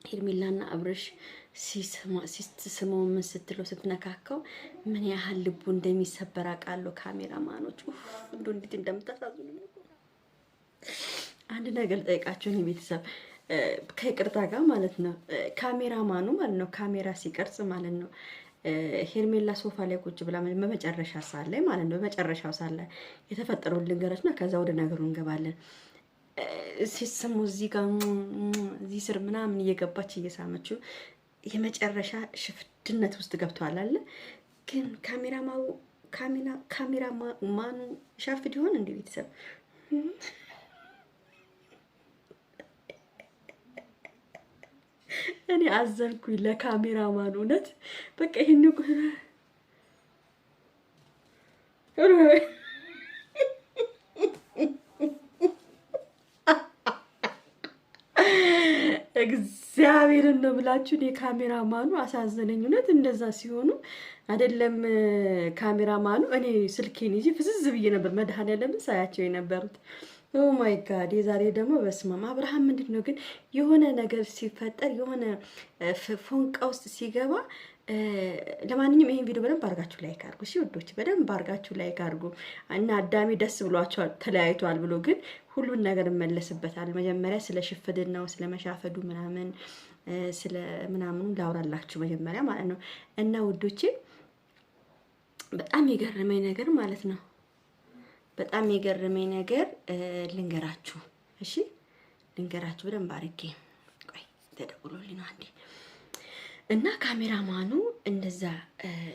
ሄርሜላና አብርሽ ሲስማው ምን ስትለው ስትነካከው ምን ያህል ልቡ እንደሚሰበር አውቃለሁ። ካሜራማኖች እንደው እንዴት እንደምታሳዝኑ ነው። አንድ ነገር ጠይቃችሁ ነው ቤተሰብ ከይቅርታ ጋር ማለት ነው። ካሜራማኑ ማለት ነው ካሜራ ሲቀርጽ ማለት ነው ሄርሜላ ሶፋ ላይ ቁጭ ብላ በመጨረሻ ሰዓት ላይ ማለት ነው በመጨረሻው ሰዓት ላይ የተፈጠረውን ልንገራችሁና ከዛ ወደ ነገሩ እንገባለን። ሲስሙ እዚህ ጋር እዚህ ስር ምናምን እየገባች እየሳመችው የመጨረሻ ሽፍድነት ውስጥ ገብቷል አለ። ግን ካሜራማኑ ሻፍድ ይሆን እንደ ቤተሰብ እኔ አዘንኩኝ ለካሜራማኑ እውነት በቃ ይሄን እግዚአብሔርን ነው ብላችሁ እኔ ካሜራማኑ አሳዘነኝ እውነት። እንደዛ ሲሆኑ አይደለም ካሜራማኑ እኔ ስልኬን ይዤ ፍዝዝ ብዬ ነበር መድኃኒዓለምን ሳያቸው የነበሩት። ኦ ማይ ጋድ የዛሬ ደግሞ በስማም አብርሃም ምንድን ነው ግን የሆነ ነገር ሲፈጠር የሆነ ፎንቃ ውስጥ ሲገባ ለማንኛውም ይሄን ቪዲዮ በደንብ አድርጋችሁ ላይክ አድርጉ። እሺ ውዶች በደንብ አድርጋችሁ ላይክ አድርጉ። እና አዳሜ ደስ ብሏቸዋል ተለያይቷል ብሎ ግን ሁሉን ነገር እመለስበታል። መጀመሪያ ስለ ሽፍድን ነው ስለ መሻፈዱ ምናምን ስለ ምናምኑ ላውራላችሁ መጀመሪያ ማለት ነው። እና ውዶቼ በጣም የገረመኝ ነገር ማለት ነው በጣም የገረመኝ ነገር ልንገራችሁ። እሺ ልንገራችሁ በደንብ አድርጌ ቆይ ተደውሎልኝ ነው አንዴ። እና ካሜራማኑ እንደዛ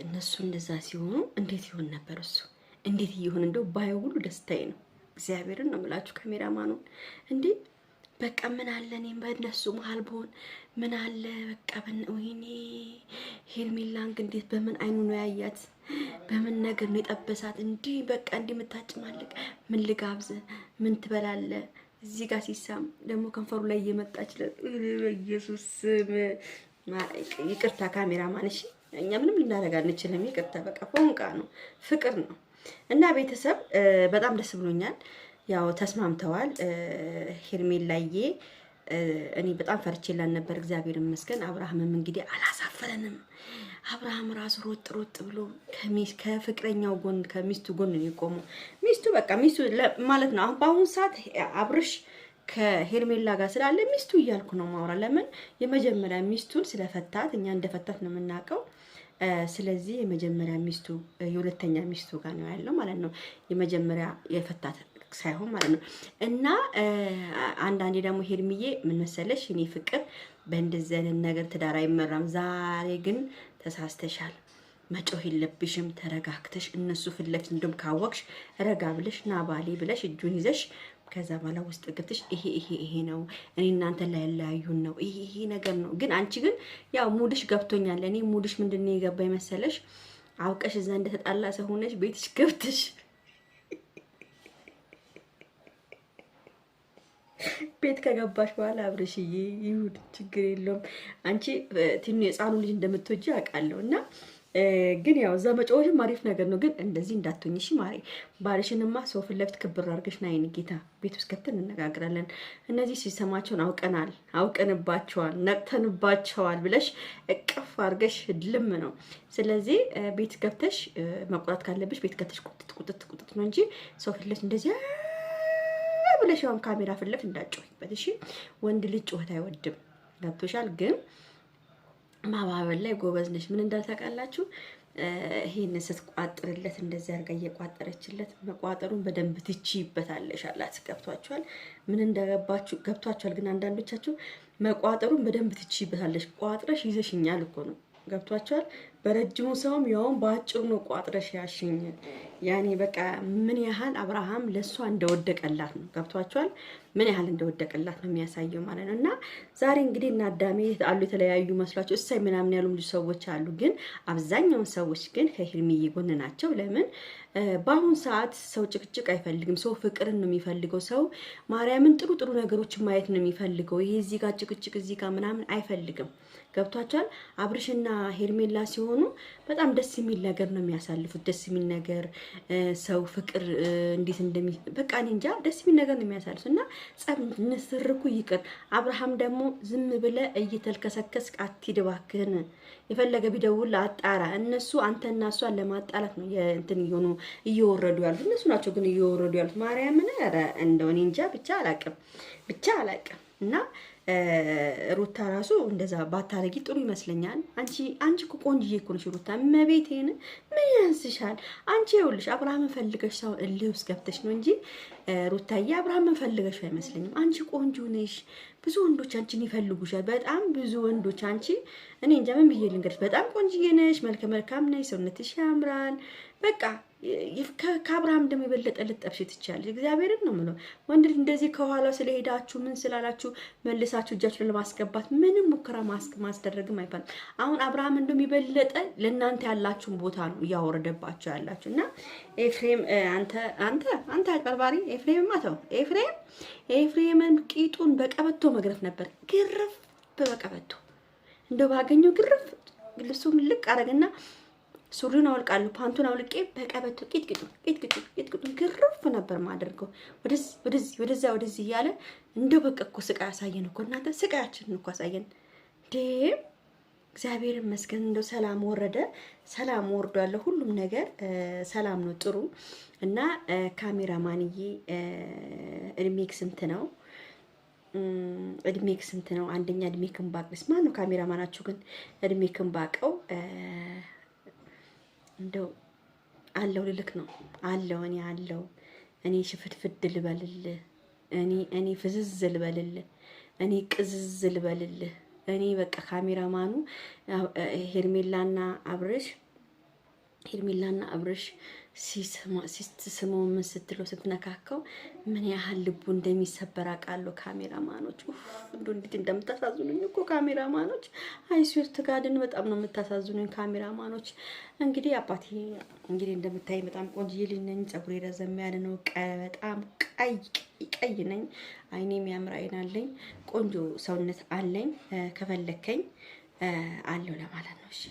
እነሱ እንደዛ ሲሆኑ እንዴት ይሆን ነበር እሱ እንዴት ይሆን እንደው ባየው ሁሉ ደስታዬ ነው። እግዚአብሔርን ነው የምላችሁ ካሜራማኑን እንዴ በቃ ምን አለ እኔም በእነሱ መሀል ብሆን ምን አለ በቃ ወይኔ ሄርሜላንግ እንዴት በምን አይኑ ነው ያያት በምን ነገር ነው የጠበሳት እንዲህ በቃ እንዲህ የምታጭማልቅ ምን ልጋብዝ ምን ትበላለ እዚህ ጋር ሲሳም ደግሞ ከንፈሩ ላይ እየመጣች ኢየሱስ ይቅርታ ካሜራማን እሺ እኛ ምንም ልናደርግ አንችልም ይቅርታ በቃ ፎንቃ ነው ፍቅር ነው። እና ቤተሰብ በጣም ደስ ብሎኛል። ያው ተስማምተዋል ሄርሜላዬ እኔ በጣም ፈርቼላን ነበር እግዚአብሔር ይመስገን። አብርሃምም እንግዲህ አላሳፈረንም። አብርሃም ራሱ ሮጥ ብሎ ከፍቅረኛው ጎን ከሚስቱ ጎን ነው የቆመው። ሚስቱ በቃ ሚስቱ ማለት ነው። አሁን በአሁኑ ሰዓት አብርሽ ከሄርሜላ ጋር ስላለ ሚስቱ እያልኩ ነው ማውራ። ለምን የመጀመሪያ ሚስቱን ስለፈታት እኛ እንደፈታት ነው የምናውቀው። ስለዚህ የመጀመሪያ ሚስቱ የሁለተኛ ሚስቱ ጋር ነው ያለው ማለት ነው። የመጀመሪያ የፈታት ሳይሆን ማለት ነው። እና አንዳንዴ ደግሞ ሄርሚዬ ምን መሰለሽ እኔ ፍቅር በእንደዚህ አይነት ነገር ትዳር አይመራም። ዛሬ ግን ተሳስተሻል። መጮህ የለብሽም። ተረጋግተሽ እነሱ ፊት ለፊት እንደውም ካወቅሽ ረጋ ብለሽ ና ባሌ ብለሽ እጁን ይዘሽ ከዛ በኋላ ውስጥ ገብተሽ ይሄ ነው እኔ እናንተ ላይ ያለያዩን ነው ይሄ ነገር ነው። ግን አንቺ ግን ያው ሙድሽ ገብቶኛል። እኔ ሙድሽ ምንድነው የገባኝ መሰለሽ አውቀሽ እዛ እንደተጣላ ሰው ሆነሽ ቤትሽ ገብተሽ ቤት ከገባሽ በኋላ አብርሽዬ ይሁን ችግር የለውም አንቺ ትንሽ የጻኑ ልጅ እንደምትወጂ አውቃለሁ። እና ግን ያው እዛ መጫወትም አሪፍ ነገር ነው። ግን እንደዚህ እንዳትሆኝ እሺ ማሪ። ባልሽንማ ሰው ፊት ለፊት ክብር አድርገሽ ና የእኔ ጌታ ቤት ውስጥ ገብተን እንነጋግራለን። እነዚህ ሲሰማቸውን አውቀንባቸዋል ነቅተንባቸዋል ብለሽ እቅፍ አድርገሽ ድልም ነው። ስለዚህ ቤት ገብተሽ መቆጣት ካለብሽ ቤት ገብተሽ ቁጥጥ ነው እንጂ ሰው ፊት ለፊት እንደዚህ ብለሽ ያው ካሜራ ፊት ለፊት እንዳትጮሂበት እሺ። ወንድ ልጅ ጮህት አይወድም ገብቶሻል። ግን ማባበል ላይ ጎበዝ ነሽ። ምን እንዳልታውቃላችሁ ይሄን ስትቋጥርለት እንደዚህ አድርጋ እየቋጠረችለት መቋጠሩን በደንብ ትችይበታለሽ አላት። ገብቷችኋል? ምን እንደገባችሁ ገብቷችኋል? ግን አንዳንዶቻችሁ መቋጠሩን በደንብ ትችይበታለሽ። ቋጥረሽ ይዘሽኛል እኮ ነው። ገብቷችኋል? በረጅሙ ሰውም ያውም በአጭሩ ነው ቋጥረሽ ያሽኝ። ያኔ በቃ ምን ያህል አብርሃም ለሷ እንደወደቀላት ነው። ገብቷችኋል? ምን ያህል እንደወደቀላት ነው የሚያሳየው ማለት ነው። እና ዛሬ እንግዲህ እና አዳሜ አሉ የተለያዩ መስሏቸው እሳይ ምናምን ያሉ ብዙ ሰዎች አሉ። ግን አብዛኛውን ሰዎች ግን ከሄርሚዬ ጎን ናቸው። ለምን በአሁን ሰዓት ሰው ጭቅጭቅ አይፈልግም። ሰው ፍቅርን ነው የሚፈልገው። ሰው ማርያምን ጥሩ ነገሮችን ማየት ነው የሚፈልገው። ይሄ እዚህ ጋር ጭቅጭቅ እዚህ ጋር ምናምን አይፈልግም። ገብቷችኋል? አብርሽና ሄርሜላ ሲሆኑ ሲሆኑ በጣም ደስ የሚል ነገር ነው የሚያሳልፉት። ደስ የሚል ነገር ሰው ፍቅር እንዴት በቃ እኔ እንጃ ደስ የሚል ነገር ነው የሚያሳልፉት እና ጸብ ንስርኩ ይቅር። አብርሃም ደግሞ ዝም ብለህ እየተልከሰከስክ አትሂድ እባክህን። የፈለገ ቢደውል አጣራ። እነሱ አንተና እሷን ለማጣላት ነው እንትን እየወረዱ ያሉት እነሱ ናቸው። ግን እየወረዱ ያሉት ማርያምን እንደው እኔ እንጃ ብቻ አላቅም እና ሩታ ራሱ እንደዛ ባታረጊ ጥሩ ይመስለኛል። አንቺ እኮ ቆንጆዬ እኮ ነሽ ሩታ፣ መቤቴን ምን ያንስሻል? አንቺ ይኸውልሽ አብርሃምን ፈልገሽ ሰው እልህ ውስጥ ገብተሽ ነው እንጂ ሩታዬ አብርሃምን ፈልገሽ አይመስለኝም። አንቺ ቆንጆ ነሽ፣ ብዙ ወንዶች አንቺን ይፈልጉሻል። በጣም ብዙ ወንዶች አንቺ እኔ እንጃ ምን ብዬ ልንገርሽ፣ በጣም ቆንጆዬ ነሽ፣ መልከ መልካም ነሽ፣ ሰውነትሽ ያምራል። በቃ ከአብርሃም ደግሞ የበለጠ ልጠብሽ ትችያለሽ። እግዚአብሔርን ነው የምለው። ወንድ እንደዚህ ከኋላው ስለሄዳችሁ ምን ስላላችሁ መልሳችሁ እጃችሁን ለማስገባት ምንም ሙከራ ማስደረግም አይባልም። አሁን አብርሃም እንደውም የበለጠ ለእናንተ ያላችሁን ቦታ ነው እያወረደባችሁ ያላችሁ እና ኤፍሬም አንተ አጭበርባሪ ኤፍሬም ማተው ኤፍሬምን ቂጡን በቀበቶ መግረፍ ነበር። ግርፍ በቀበቶ እንደው ባገኘው ግርፍ ልብሱን ልቅ አረግና ሱሪውን አውልቃለሁ፣ ፓንቱን አውልቄ በቀበቶ ቂጥቂጡን ግርፍ ነበር ማደርገው። ወደዚህ እያለ እንደው በቃ እኮ ስቃይ አሳየን እኮ እናንተ፣ ስቃያችንን እኮ አሳየን እንዴ። እግዚአብሔር ይመስገን እንደው ሰላም ወረደ፣ ሰላም ወርዷል። ሁሉም ነገር ሰላም ነው፣ ጥሩ እና ካሜራማንዬ እድሜክ ስንት ነው? እድሜክ ስንት ነው? አንደኛ እድሜክን ባቅስ ማን ነው ካሜራማናችሁ? ግን እድሜክን ባቀው እንደው አለው ልልክ ነው አለው እኔ ሽፍትፍት ልበልልህ፣ እኔ ፍዝዝ ልበልልህ፣ እኔ ቅዝዝ ልበልልህ። እኔ በቃ ካሜራማኑ ሄርሜላና አብርሽ ሲስመው ምን ስትለው ስትነካከው ምን ያህል ልቡ እንደሚሰበር አውቃለሁ። ካሜራማኖች እንዴት እንደምታሳዝኑኝ እኮ ካሜራማኖች፣ አይስዌር ትጋድን በጣም ነው የምታሳዝኑኝ ካሜራማኖች። እንግዲህ አባቴ እንግዲህ እንደምታይ በጣም ቆንጆዬ ልጅ ነኝ። ፀጉሬ ረዘም ያለ ነው። በጣም ቀይ ነኝ። አይኔ የሚያምር አይን አለኝ። ቆንጆ ሰውነት አለኝ። ከፈለከኝ አለው ለማለት ነው። እሺ